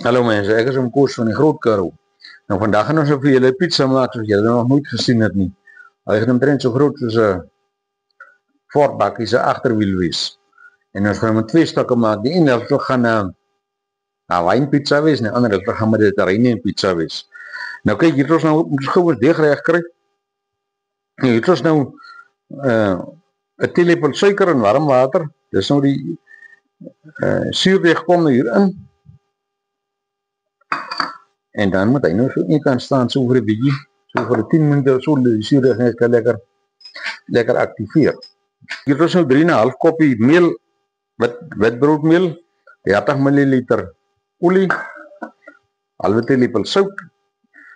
Hallo mense, ek is om Koos van die Groot Karoo. Nou vandag gaan ons vir julle pizza maak soos julle nog nooit gesien het nie. Hy gaan omtrent so groot soos 'n voortbakkie se agterwiel wees. En ons gaan met 2 stukke maak. Die een helfte gaan 'n Hawaiian pizza wees, en die ander helfte gaan Mediterranean pizza wees. Nou kyk, hier het ons nou gou ons deeg reg kry. Hier het ons nou 'n teelepel suiker en warm water. Dis nou die suurdeeg kom nou hierin. En dan moet hy nou so nie kan staan so vir 'n bietjie, so vir 10 minute so die suurdeeg net kan lekker aktiveer. Hier is nou 3,5 koppie meel, witbroodmeel, 30 ml olie, halwe teelepel sout.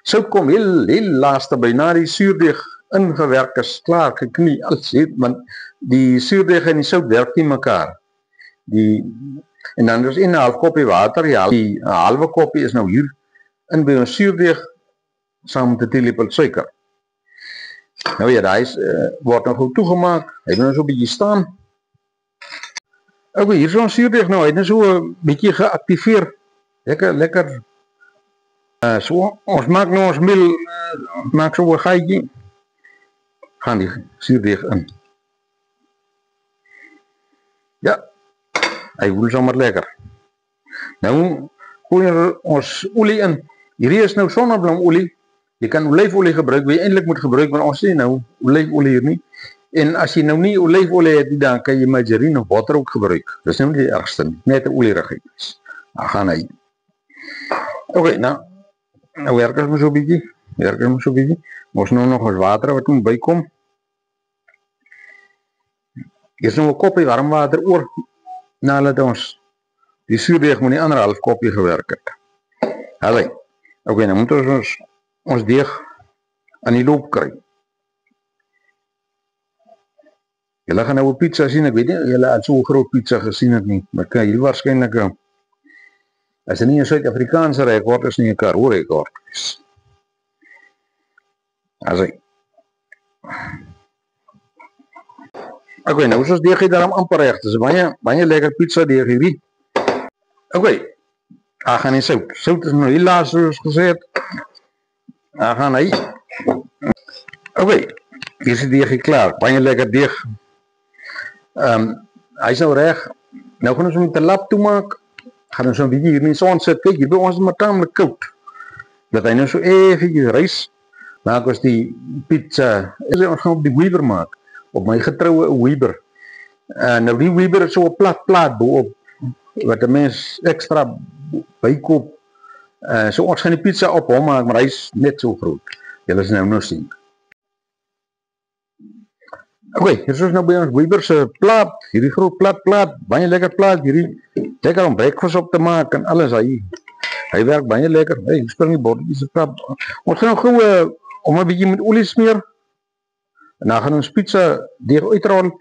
Sout kom heel laaste by na die suurdeeg ingewerk is, klaar geknie, alles het, want die suurdeeg en die sout werk nie mekaar. En dan is 1,5 koppie water, ja, die halwe koppie is nou hier in by ons suurdeeg saam met 'n teelepel suiker. Nou ja, daai word nou goed toegemaak. Hy moet nou so 'n bietjie staan. Ok, hier is ons suurdeeg nou. Hy het nou so 'n bietjie geaktiveer. Lekker. So, ons maak nou ons meel, maak so 'n gaatjie. Gaan die suurdeeg in. Ja, hy woel sommer lekker. Nou gooi ons olie in. Hierdie is nou sonneblomolie. Jy kan olyfolie gebruik, wat jy eintlik moet gebruik, want ons sê nou olyfolie hier nie. En as jy nou nie olyfolie het nie, dan kan jy margarine of botter ook gebruik. Dis nou nie die ergste nie, net 'n olierigheid is. Dan gaan hy. Ok, nou werk ons maar so 'n bietjie. Ons nou nog ons water wat moet bykom. Hier is nou 'n koppie warm water oor, nadat ons die suurdeeg met die ander half koppie gewerk het. Allee. Ok, nou moet ons deeg aan die loop kry. Julle gaan nou 'n pizza sien, ek weet nie, julle het so 'n groot pizza gesien het nie, maar kan hier waarskynlik, as dit nie 'n Suid-Afrikaanse rekord is nie, 'n Karoo rekord is. Asai. Ok, nou is ons deeg hier daarom amper reg, dis baie lekker pizza deeg hierdie. Ok, daar gaan die sout. Sout is nou heel laat soos gesê het. Daar gaan hy. Ok, hier is die deeg klaar. Baie lekker deeg. Hy is nou reg. Nou gaan ons met 'n lap toemaak. Gaan ons nou bietjie hier in die son sit. Kyk, hier by ons is maar tamelik koud. Dat hy nou so effentjies rys. Maak ons die pizza. Ons gaan op die Weber maak. Op my getroue Weber. Nou die Weber is so 'n plat plaat bo-op, wat 'n mens ekstra bykoop. So ons gaan die pizza op hom maak, maar hy is net so groot. Julle is nou sien. Ok, hier is ons nou by ons Weber se plaat, hierdie groot plaat, baie lekker plaat, hierdie lekker om breakfast op te maak en alles, hy werk baie lekker. Hy spring die bordjies op plaat. Ons gaan nou gou om 'n bietjie met olie smeer, en dan gaan ons pizza deeg uitrol.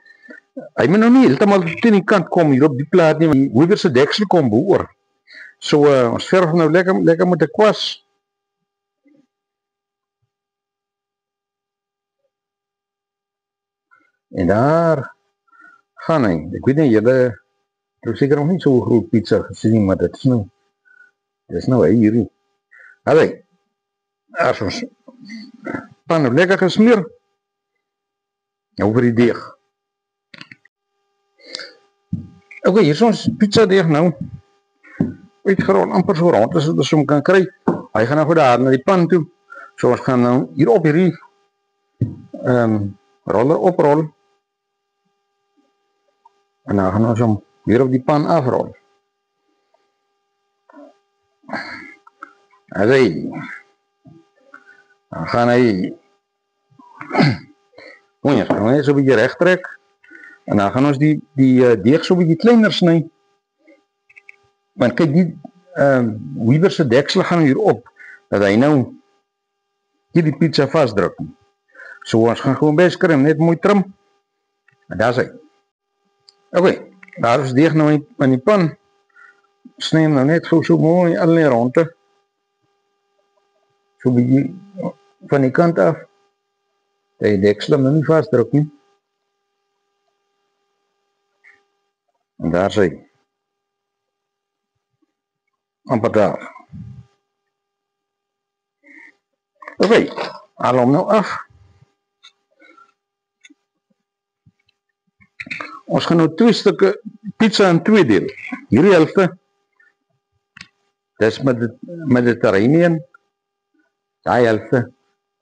Hy moet nou nie heeltemal teen die kant kom hier op die plaat nie, want die Weber se deksel kom bo-oor. So ons verf nou lekker met 'n kwas. En daar gaan hy. Ek weet nie, julle het seker nog nie so 'n groot pizza gesien nie, maar dit is nou hy hierdie. Allee, as ons pan nou lekker gesmeer, over die deeg. Ok, hier is ons pizza deeg nou uitgerol, amper so rond as wat ons hom kan kry. Hy gaan nou daar na die pan toe. So ons gaan nou hier op hierdie roller oprol. En dan gaan ons hom hier op die pan afrol. Allee. Dan gaan hy gaan hy so 'n bietjie reg trek. En dan gaan ons die deeg so 'n bietjie kleiner sny. Want kyk, die Weber se deksel gaan hier op, dat hy nou hier die pizza vasdruk. So ons gaan gewoon beskrym, net mooi trim. En daar is hy. Ok, daar is deeg nou in die pan. Sny hom nou net gou so mooi al die ronde. So bietjie van die kant af. Dat die deksel hom nou nie vasdruk nie. En daar is hy. amper daar. Oké, haal hem nou af. Ons gaan nou 2 stukke pizza in 2 deel. Hierdie helfte, dis Mediterranean. Daai helfte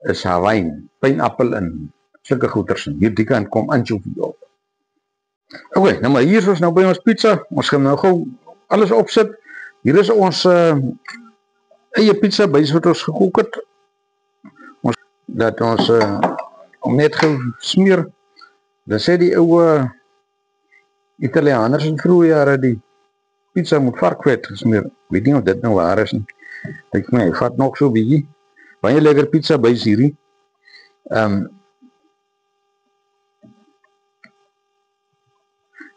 is Hawaii, pineappel en sulke goeders. Hierdie kant kom anchovy op. Oké, nou maar hier is ons nou by ons pizza. Ons gaan nou gou alles opsit. Hier is ons eie pizza bys wat ons gekook het. Dat ons om net gou smeer. Dan sê die ouwe Italianers in vroeë jare die pizza moet varkvet gesmeer. Weet nie of dit nou waar is nie. Dink my, vat nog so bietjie. Baie lekker pizza bys hierdie.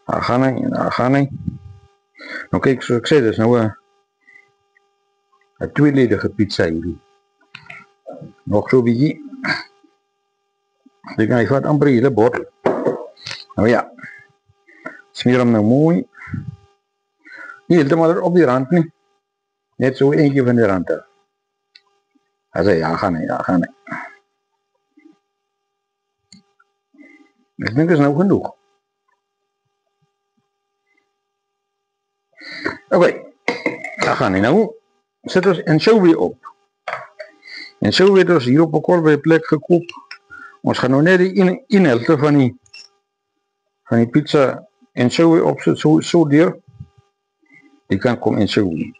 Daar gaan hy. Nou kyk, so ek sê, dis nou 'n tweeledige pizza hierdie. Nog so bietjie. Dink hy vat amper 'n hele bottel. Nou ja. Smeer hom nou mooi. Nie heeltemal op die rand nie. Net so eentjie van die rand af. Ja, gaan hy. Ek dink is nou genoeg. Oké, daar gaan hy nou. Sit ons anchovy op. Anchovy het ons hier op 'n kol by 'n plek gekoop. Ons gaan nou net die inhelte van die pizza anchovy opsit, so deur. Die kant kom anchovy.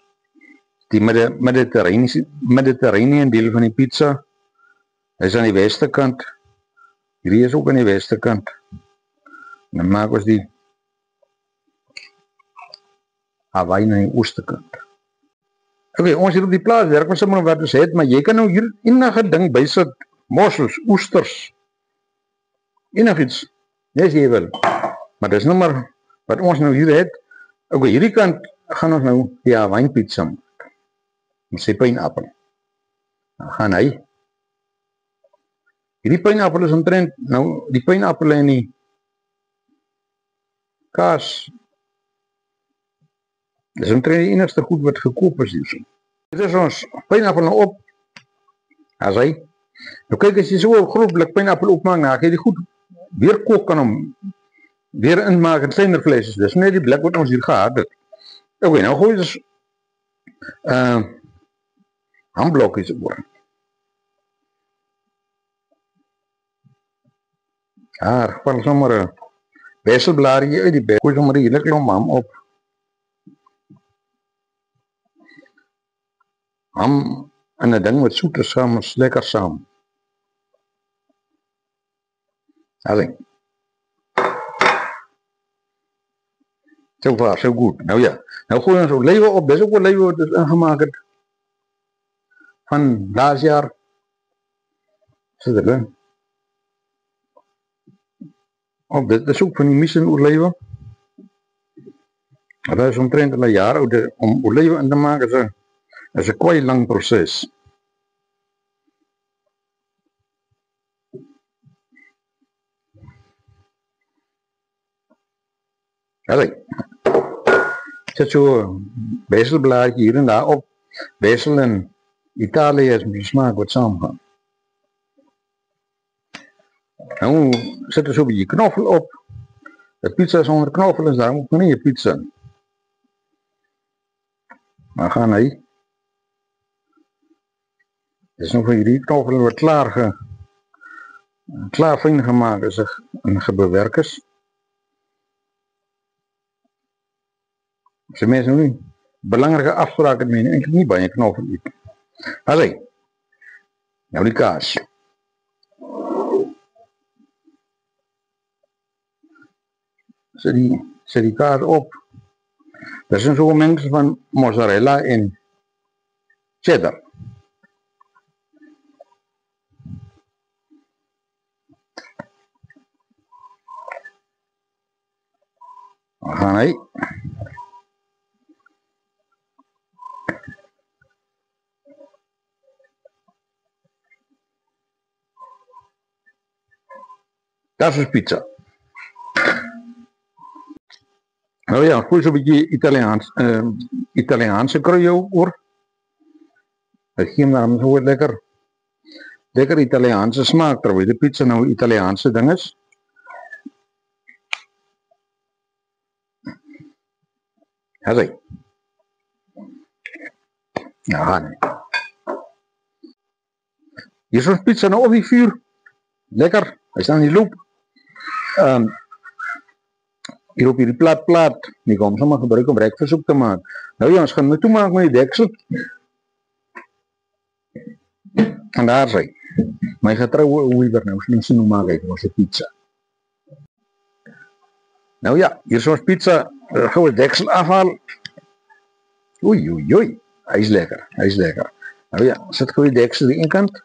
Die Mediterranean deel van die pizza is aan die weste kant. Hierdie is ook aan die weste kant. En dan maak ons die Hawaii aan die ooste kant. Oké, ons hier op die plaas werk ons sommer wat ons het, maar jy kan nou hier enige ding bysit. Mossels, oesters, enigiets, as jy wil. Maar dis nou maar wat ons nou hier het. Oké, hierdie kant gaan ons nou die Hawaii pizza maak. Met sy pineappel. Dan gaan hy. Hierdie pineappel is omtrent, nou die pineappel en die kaas. Dis omtrent die enigste goed wat gekoop is hier. Dit is ons pineappel nou op. As hy. Nou kyk, as jy so 'n groot blik pineappel opmaak, dan jy die goed weer kook en hom weer inmaak in kleiner vleisjes. Dis net die blik wat ons hier gehad het. Oké, nou gooi ons hamblokkies oor. Daar, val sommer 'n beselblaadjie uit die bek. Gooi sommer 'n hele klomp ham op. Ham en 'n ding wat soet is saam, is lekker saam. Allee. So far, so goed. Nou ja, nou gooi ons olywe op. Dis ook olywe wat ons ingemaak het van laas jaar. Sit erin. Dit is ook van die Michelin olywe. Dat is omtrent 'n jaar oud. Om olywe in te maak is 'n kwai lang proses. Allee. Zet so beselblaadje hier en daar op. Besel in Italië is met die smaak wat samengaan. Nou zet er zo een beetje knoffel op. De pizza zonder knoffel is daar ook nog niet een pizza. Maar gaan hij. Dus nog weer die knoffel wordt klaar fijn gemaakt en gebewerkt. Als de mensen nu belangrijke afspraken menen, ik niet bij een knoffel. Allee, nou die kaas. Zet die kaas op. Dat zijn zo'n mengsel van mozzarella en cheddar. Dan gaan wij. Dat is pizza. Nou ja, gooi zo'n beetje Italiaanse krui oor. Dat geeft dan zo lekker Italiaanse smaak, terwijl de pizza nou Italiaanse ding is. Ja, zie. Ja, nee. Hier is ons pizza nou op die vuur. Lekker, hij staat in die loop. Hier op hierdie plaat. Die kan ons maar gebruik om breakfast op te maken. Nou ja, ons gaan het toemaken met die deksel. En daar is hy. My getrouwe oewer nou, slim sien hoe maak hy ons pizza. Nou ja, hier is ons pizza. Gaan we deksel afhaal. Oei. Hij is lekker. Nou ja, zet gewoon die deksel die kant.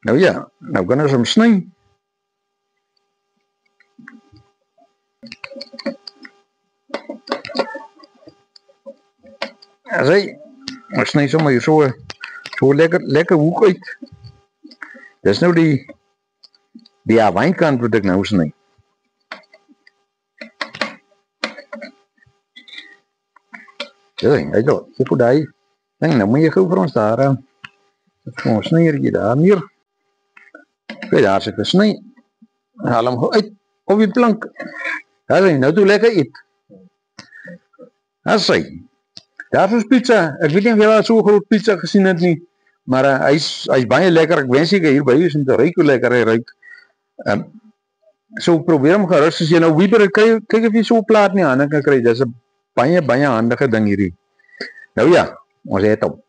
Nou ja, nou kan ons hem snijden. Ja, zie, ons snijdt zomaar hier zo lekker hoek uit. Dat is nou die wijnkant wat ik nou snijd. Ja, kijk zo, hier voor die. Dan nou moet je goed voor ons daar. Gewoon snijden je daar neer. Kijk, daar zit een snij. Haal hem gewoon uit op je plank. Ja, zie, nou doe lekker eet. Ja, zie. Daar is ons pizza. Ik weet niet of je al zo'n groot pizza gezien hebt niet. Maar hij is bijna lekker. Ik wens je hier bij je is om te ruiken hoe lekker hij ruikt. Zo probeer hem gerust. Als je nou wieper, kijk of je zo'n plaat niet aan kan krijgen. Dat is een bijna handige ding hier. Nou ja, ons eet op.